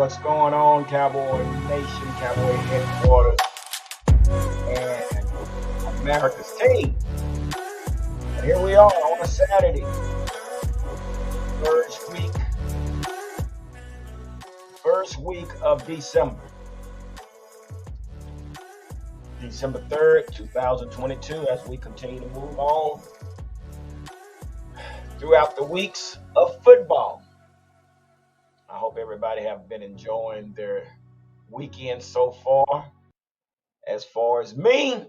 what's going on, Cowboy Nation, Cowboy headquarters, and America's team. And here we are on a Saturday, first week of December. December 3rd, 2022, as we continue to move on throughout the weeks of football. I hope everybody have been enjoying their weekend so far. As far as me,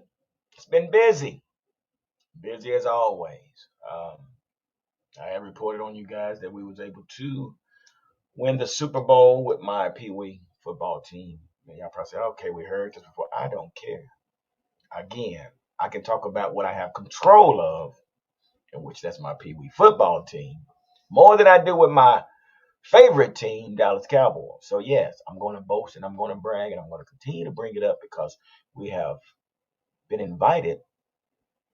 it's been busy as always. I have reported on you guys that we was able to win the Super Bowl with my Pee Wee football team. And y'all probably say, okay, we heard this before. I don't care. Again, I can talk about what I have control of, in which that's my Pee Wee football team, more than I do with my favorite team, Dallas Cowboys. So yes, I'm going to boast and I'm going to brag and I'm going to continue to bring it up because we have been invited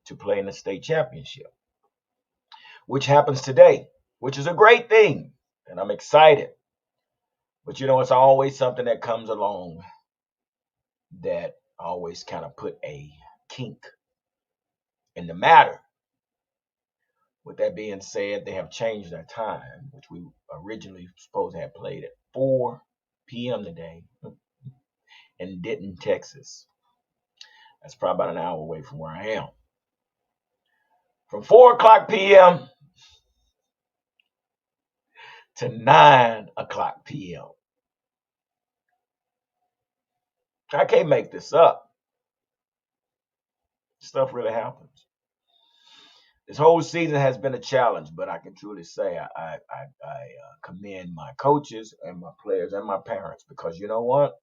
to play in the state championship, which happens today, which is a great thing. And I'm excited. But it's always something that comes along that always kind of put a kink in the matter. With that being said, they have changed their time, which we originally supposed to have played at 4 p.m. today in Denton, Texas. That's probably about an hour away from where I am. From 4 o'clock p.m. to 9 o'clock p.m. I can't make this up. Stuff really happens. This whole season has been a challenge, but I can truly say I commend my coaches and my players and my parents because you know what?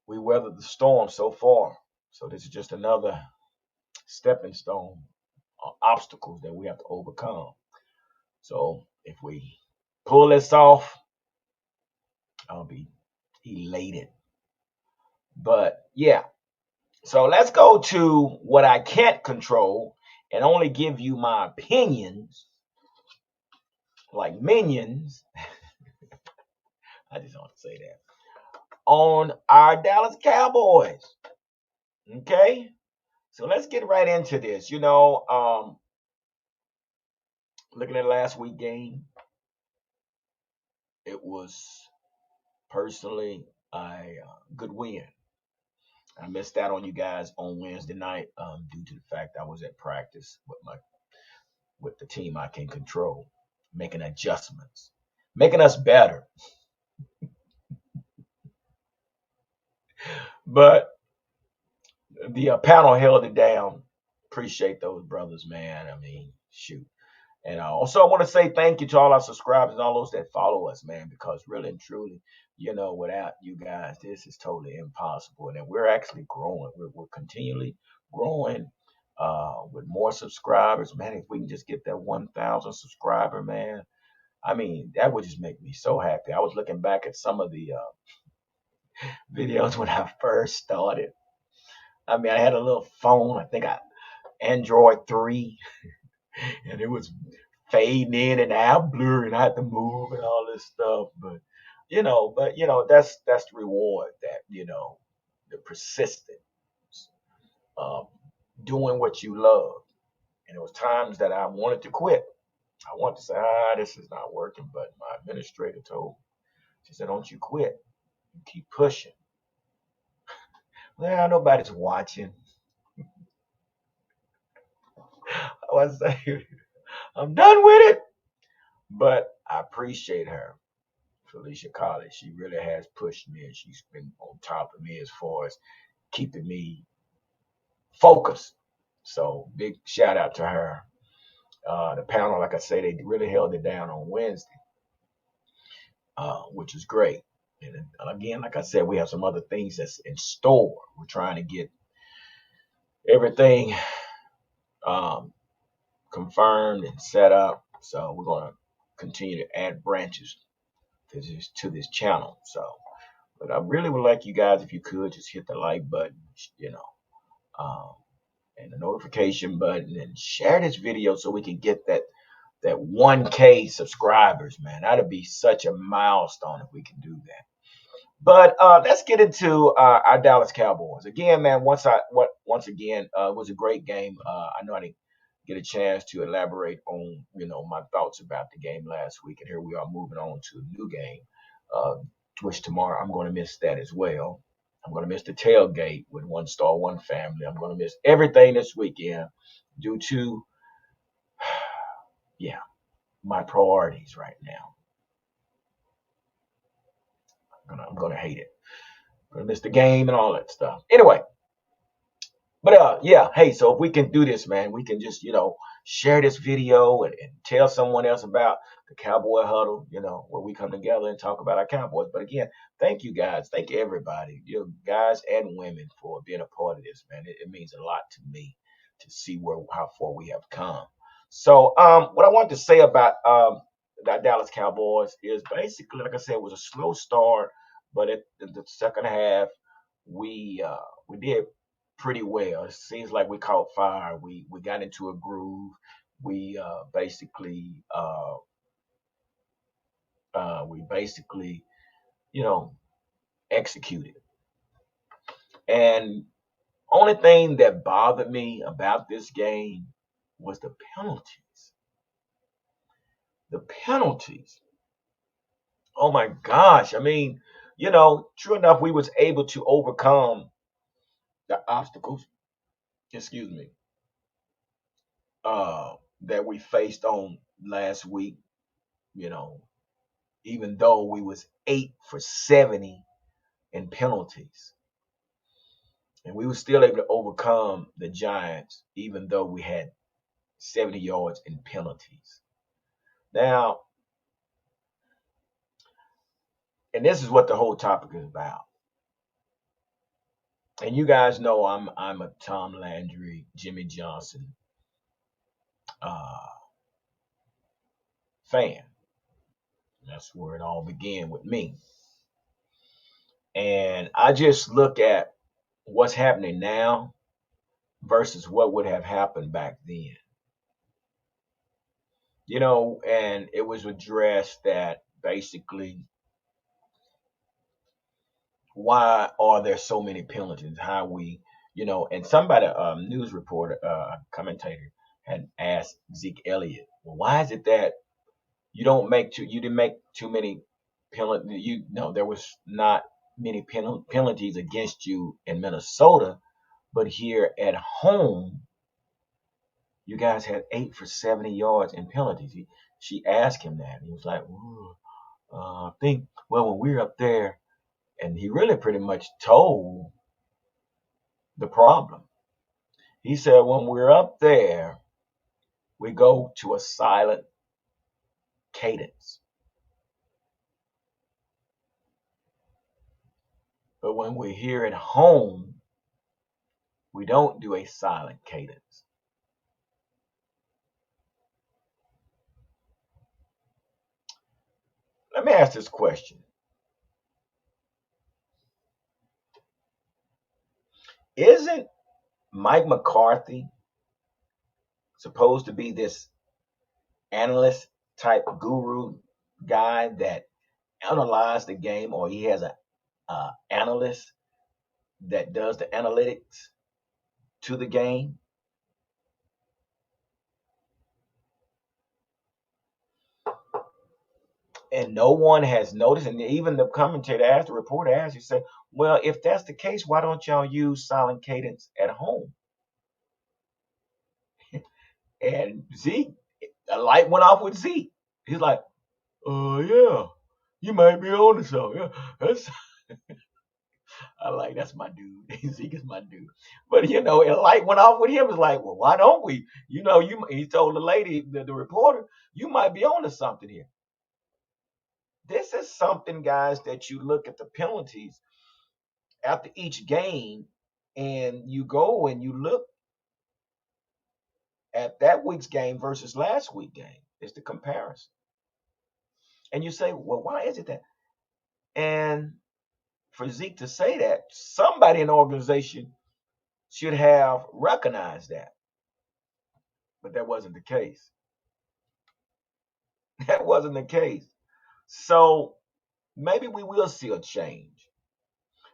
We weathered the storm so far. So this is just another stepping stone, obstacles that we have to overcome. So if we pull this off, I'll be elated. But yeah, so let's go to what I can't control and only give you my opinions, like minions. I just want to say that. On our Dallas Cowboys. Okay? So let's get right into this. Looking at last week's game, it was personally a good win. I missed out on you guys on Wednesday night due to the fact I was at practice with the team I can control, making adjustments, making us better. But the panel held it down. Appreciate those brothers, man. I mean, shoot. And also, I want to say thank you to all our subscribers and all those that follow us, man, because really and truly, without you guys, this is totally impossible. And we're actually growing. We're continually growing with more subscribers. Man, if we can just get that 1,000 subscriber, man, I mean, that would just make me so happy. I was looking back at some of the videos when I first started. I mean, I had a little phone. I think Android 3. And it was fading in and out, blurring, I had to move and all this stuff. But that's the reward that, the persistence of doing what you love. And there was times that I wanted to quit. I wanted to say, this is not working. But my administrator she said, don't you quit. You keep pushing. Well, nobody's watching. I was saying, I'm done with it. But I appreciate her, Felicia College. She really has pushed me, and she's been on top of me as far as keeping me focused. So big shout out to her. The panel, like I say, they really held it down on Wednesday, which is great. And again, like I said, we have some other things that's in store. We're trying to get everything confirmed and set up. So we're going to continue to add branches to this channel. So, but I really would like you guys, if you could, just hit the like button, and the notification button, and share this video so we can get that that 1K subscribers, man. That'd be such a milestone if we can do that. But let's get into our Dallas Cowboys again, man. Once again, it was a great game. I know I didn't get a chance to elaborate on my thoughts about the game last week, and here we are moving on to a new game, uh, which tomorrow I'm going to miss that as well. I'm going to miss the tailgate with One Star One Family. I'm going to miss everything this weekend due to yeah my priorities right now. I'm gonna hate it. I'm gonna miss the game and all that stuff. Anyway, but yeah, hey, so if we can do this, man, we can just share this video and tell someone else about the Cowboy Huddle, where we come together and talk about our Cowboys. But again, thank you guys, thank you everybody, guys and women for being a part of this, man. It means a lot to me to see how far we have come. So what I want to say about the Dallas Cowboys is basically, like I said, it was a slow start, but in the second half we did pretty well. It seems like we caught fire. We got into a groove. We basically you know executed. And only thing that bothered me about this game was the penalties. The penalties. Oh my gosh! I mean, true enough, we was able to overcome the obstacles. Excuse me. That we faced on last week. You know, even though we was 8 for 70 in penalties. And we were still able to overcome the Giants, even though we had 70 yards in penalties. Now, and this is what the whole topic is about. And you guys know I'm a Tom Landry, Jimmy Johnson uh, fan. That's where it all began with me. And I just look at what's happening now versus what would have happened back then. And it was addressed that basically why are there so many penalties? How and somebody, news reporter, commentator, had asked Zeke Elliott, well, why is it that you didn't make too many penalties? There was not many penalties against you in Minnesota, but here at home, you guys had 8 for 70 yards in penalties. She asked him that. He was like, "Ooh, I think, well, when we were up there," and he really pretty much told the problem. He said, when we're up there, we go to a silent cadence. But when we're here at home, we don't do a silent cadence. Let me ask this question. Isn't Mike McCarthy supposed to be this analyst type guru guy that analyzes the game, or he has a analyst that does the analytics to the game? And no one has noticed. And even the commentator asked, the reporter asked, he said, well, if that's the case, why don't y'all use silent cadence at home? And Zeke, a light went off with Zeke. He's like, oh, yeah, you might be on to something. Yeah, that's my dude. Zeke is my dude. But, a light went off with him. It's like, well, why don't we? He told the lady, the reporter, you might be on to something here. This is something, guys, that you look at the penalties after each game, and you go and you look at that week's game versus last week's game. It's the comparison. And you say, well, why is it that? And for Zeke to say that, somebody in the organization should have recognized that. But that wasn't the case. That wasn't the case. So maybe we will see a change.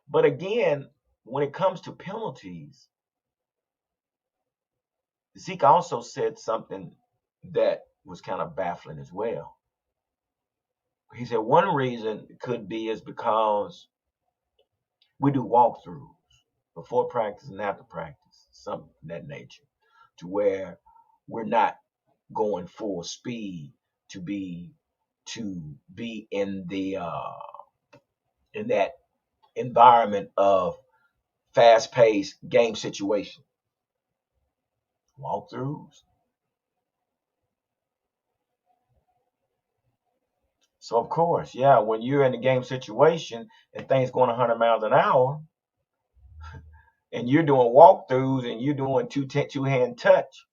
But again, when it comes to penalties, Zeke also said something that was kind of baffling as well. He said one reason it could be is because we do walkthroughs before practice and after practice, something of that nature, to where we're not going full speed to be in the in that environment of fast-paced game situation. Walkthroughs. So of course, yeah, when you're in a game situation and things going 100 miles an hour, and you're doing walkthroughs and you're doing two-hand touch,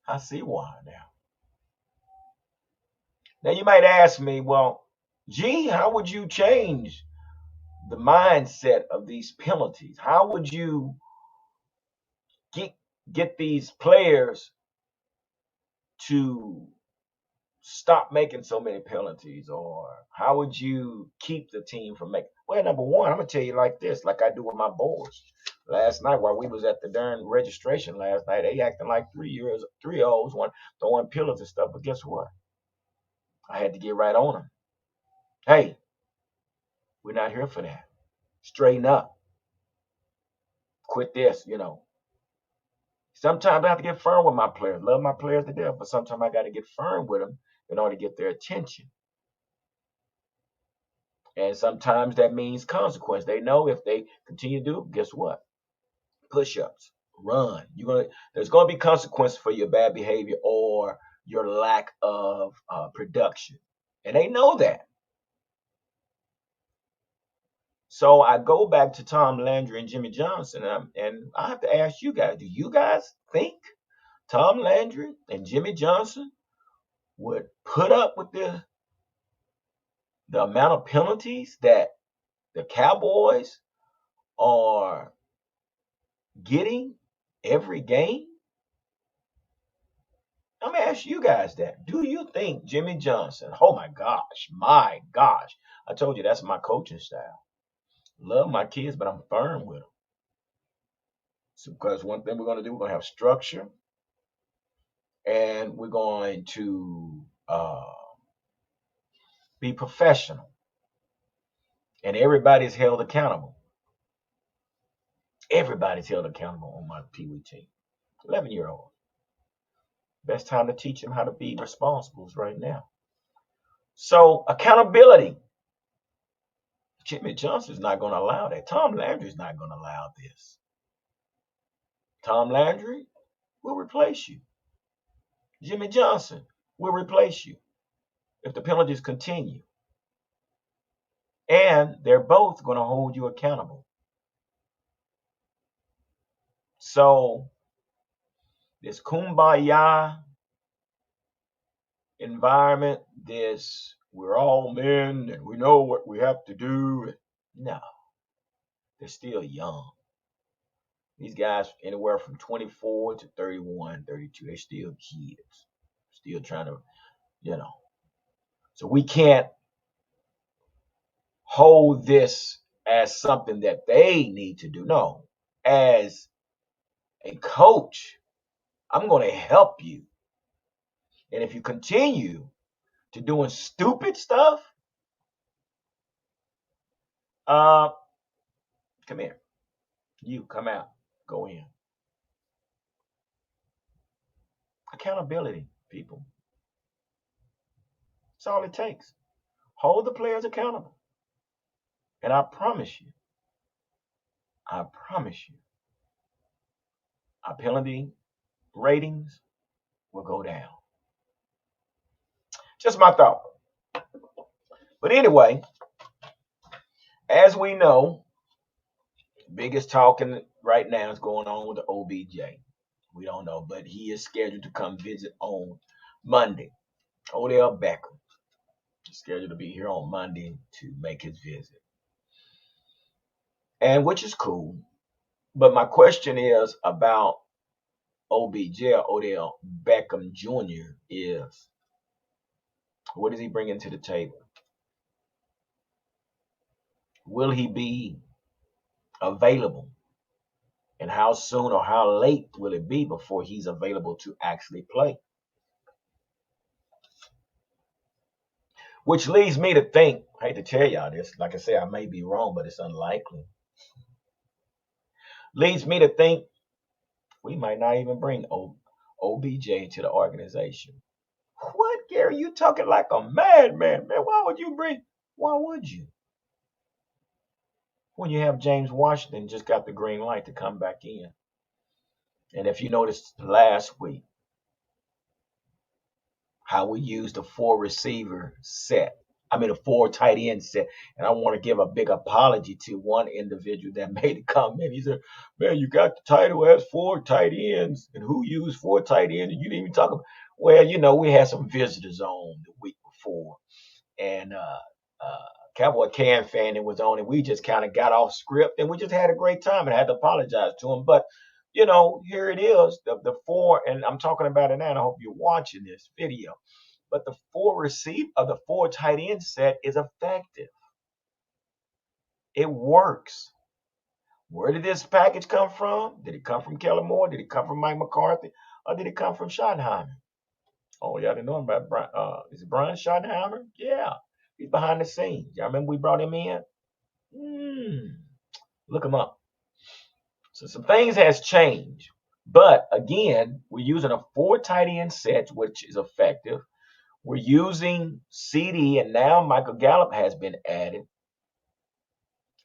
I see why now. Now you might ask me, well, gee, how would you change the mindset of these penalties? How would you get get these players to stop making so many penalties, or how would you keep the team from making? Well, number one, I'm gonna tell you like this, like I do with my boys. Last night while we was at the darn registration last night, they acting like 3 years, 3 olds, one throwing pillows and stuff. But guess what? I had to get right on them. Hey, we're not here for that. Straighten up. Quit this. Sometimes I have to get firm with my players. Love my players to death, but sometimes I got to get firm with them in order to get their attention. And sometimes that means consequence. They know if they continue to do it, guess what? Push-ups, run. There's gonna be consequences for your bad behavior or your lack of production, and they know that. So I go back to Tom Landry and Jimmy Johnson, and I have to ask you guys: do you guys think Tom Landry and Jimmy Johnson would put up with the amount of penalties that the Cowboys are getting every game? I'm gonna ask you guys that. Do you think Jimmy Johnson? Oh my gosh! I told you that's my coaching style. Love my kids, but I'm firm with them. So, because one thing we're gonna do, we're gonna have structure, and we're going to be professional, and everybody's held accountable. Everybody's held accountable on my Pee Wee team. 11-year-old. Best time to teach them how to be responsible is right now. So accountability. Jimmy Johnson's not going to allow that. Tom Landry's not going to allow this. Tom Landry will replace you. Jimmy Johnson will replace you if the penalties continue. And they're both going to hold you accountable. So this kumbaya environment, this we're all men and we know what we have to do. No, they're still young. These guys, anywhere from 24 to 31, 32, they're still kids, still trying to, you know. So we can't hold this as something that they need to do. No, as a coach, I'm going to help you. And if you continue to doing stupid stuff, uh, come here. You come out, go in. Accountability, people. That's all it takes. Hold the players accountable. And I promise you, our penalty ratings will go down. Just my thought. But anyway, as we know, biggest talking right now is going on with the OBJ. We don't know, but he is scheduled to come visit on Monday. Odell Beckham is scheduled to be here on Monday to make his visit, and which is cool. But my question is about OBJ, Odell Beckham Jr. is What is he bringing to the table? Will he be available? And how soon or how late will it be before he's available to actually play? Which leads me to think, I hate to tell y'all this, like I say, I may be wrong, but it's unlikely. Leads me to think we might not even bring OBJ to the organization. What, Gary? You talking like a madman, man. Why would you? When you have James Washington just got the green light to come back in. And if you noticed last week, how we used a four receiver set. I mean, a four tight end set. And I want to give a big apology to one individual that made a comment. He said, man, you got the title as four tight ends. And who used four tight ends? And you didn't even talk about. Well, we had some visitors on the week before. And Cowboy Can fan that was on, and we just kind of got off script, and we just had a great time, and I had to apologize to him. But here it is, the four, and I'm talking about it now. And I hope you're watching this video. But the the four tight end set is effective. It works. Where did this package come from? Did it come from Kellen Moore? Did it come from Mike McCarthy? Or did it come from Schottenheimer? Oh, y'all didn't know about Brian. Is it Brian Schottenheimer? Yeah. He's behind the scenes. Y'all remember we brought him in? Look him up. So some things has changed. But again, we're using a four tight end set, which is effective. We're using CD, and now Michael Gallup has been added.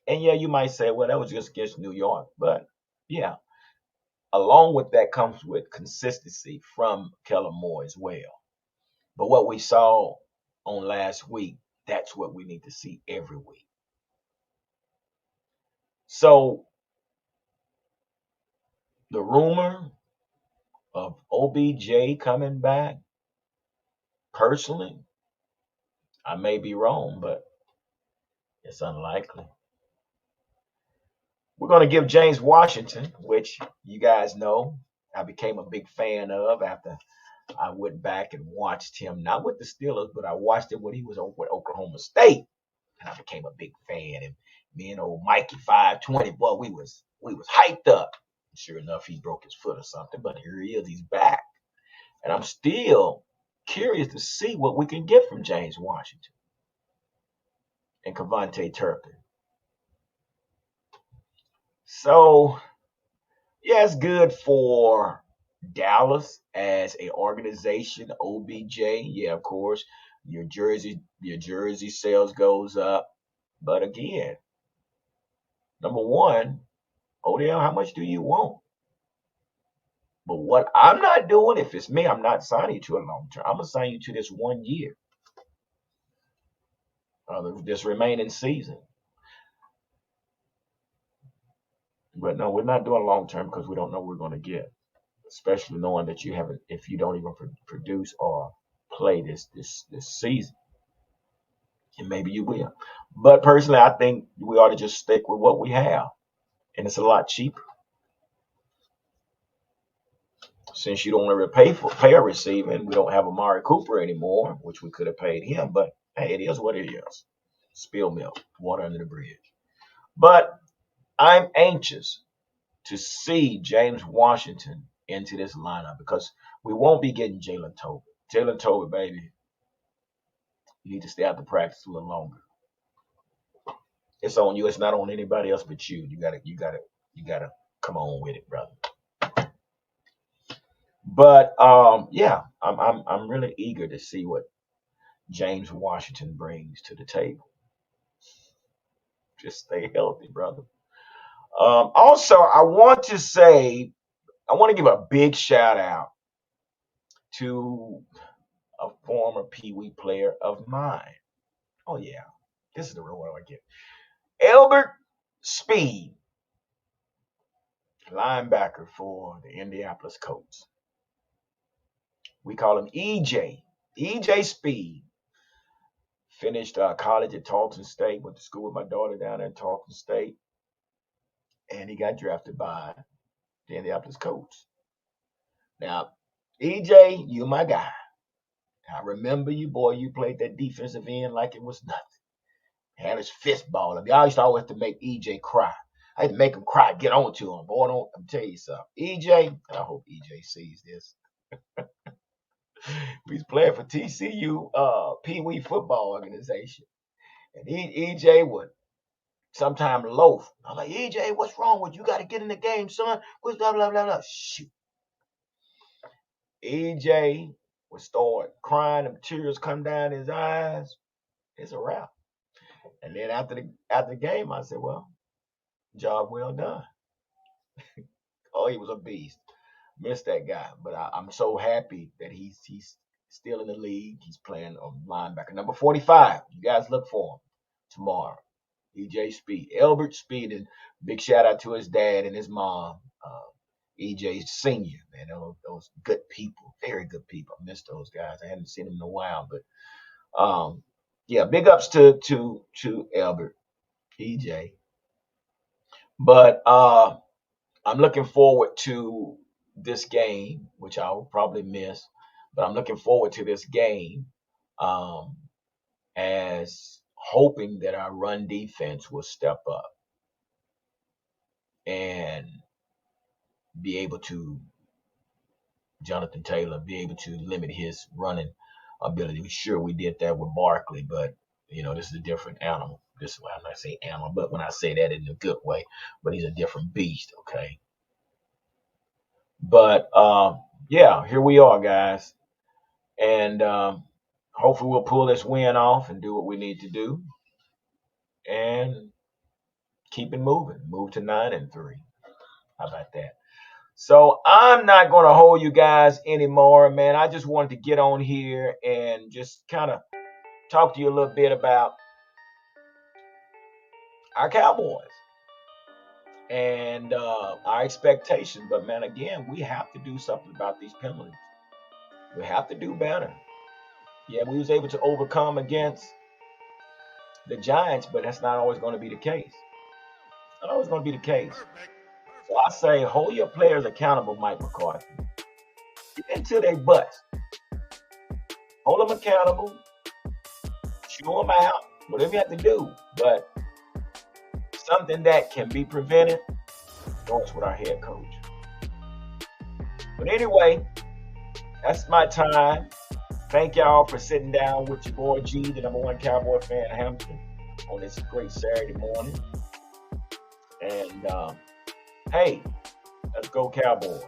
And yeah, you might say, well, that was just against New York. But yeah, along with that comes with consistency from Kellen Moore as well. But what we saw on last week, that's what we need to see every week. So the rumor of OBJ coming back, personally, I may be wrong, but it's unlikely. We're going to give James Washington, which you guys know I became a big fan of after I went back and watched him, not with the Steelers, but I watched him when he was over with Oklahoma State, and I became a big fan. And me and old Mikey 520, boy, we was hyped up. Sure enough, he broke his foot or something, but here he is, he's back, and I'm still curious to see what we can get from James Washington and Kavontae Turpin. So yeah, it's good for Dallas as a organization. OBJ, yeah, of course, your jersey sales goes up. But again, number one, Odell, how much do you want? But what I'm not doing, if it's me, I'm not signing you to a long term. I'm gonna sign you to this 1 year, this remaining season. But no, we're not doing long term because we don't know what we're gonna get, especially knowing that you haven't, if you don't even produce or play this season. And maybe you will. But personally, I think we ought to just stick with what we have, and it's a lot cheaper. Since you don't want to pay a receiver, and we don't have Amari Cooper anymore, which we could have paid him. But hey, it is what it is. Spill milk, water under the bridge. But I'm anxious to see James Washington into this lineup because we won't be getting Jalen Tobin. Jalen Tobin, baby, you need to stay out the practice a little longer. It's on you. It's not on anybody else but you. You gotta come on with it, brother. But yeah, I'm really eager to see what James Washington brings to the table. Just stay healthy, brother. Also, I want to give a big shout out to a former Pee Wee player of mine. Oh yeah, this is the real one I get. Albert Speed, linebacker for the Indianapolis Colts. We call him EJ. EJ Speed. Finished college at Tarleton State. Went to school with my daughter down there at Tarleton State. And he got drafted by the Indianapolis Colts. Now, EJ, you my guy. I remember you, boy. You played that defensive end like it was nothing. Had his fist ball up. I used to always have to make EJ cry. I had to make him cry, get on to him. Boy, don't I'm tell you something. EJ, and I hope EJ sees this. He's playing for TCU Pee Wee football organization. And EJ would sometimes loaf. I'm like, EJ, what's wrong with you? You got to get in the game, son. What's blah, blah, blah, blah. Shoot. EJ would start crying, them tears come down his eyes. It's a wrap. And then after the game, I said, well, job well done. Oh, he was a beast. Missed that guy, but I'm so happy that he's still in the league. He's playing on linebacker number 45. You guys look for him tomorrow. EJ Speed, Elbert Speed, and big shout out to his dad and his mom. EJ Senior, man, those good people, very good people. I miss those guys. I haven't seen them in a while, but yeah, big ups to Elbert, EJ. But I'm looking forward to this game, which I'll probably miss, but I'm looking forward to this game um, as hoping that our run defense will step up and be able to, Jonathan Taylor, be able to limit his running ability. Sure, we did that with Barkley, but this is a different animal. This is why I'm not saying animal, but when I say that in a good way, but he's a different beast, okay? But yeah, here we are, guys. And hopefully we'll pull this win off and do what we need to do and keep it moving. Move to 9-3. How about that? So I'm not going to hold you guys anymore, man. I just wanted to get on here and just kind of talk to you a little bit about our Cowboys and our expectations. But man, again, we have to do something about these penalties. We have to do better. Yeah, we was able to overcome against the Giants, but that's not always going to be the case. Not always going to be the case. So I say, hold your players accountable, Mike McCarthy. Get into their butts. Hold them accountable. Chew them out. Whatever you have to do. But something that can be prevented starts with our head coach. But anyway, that's my time. Thank y'all for sitting down with your boy G, the number one Cowboy fan in Hampton, on this great Saturday morning. And hey, let's go Cowboys.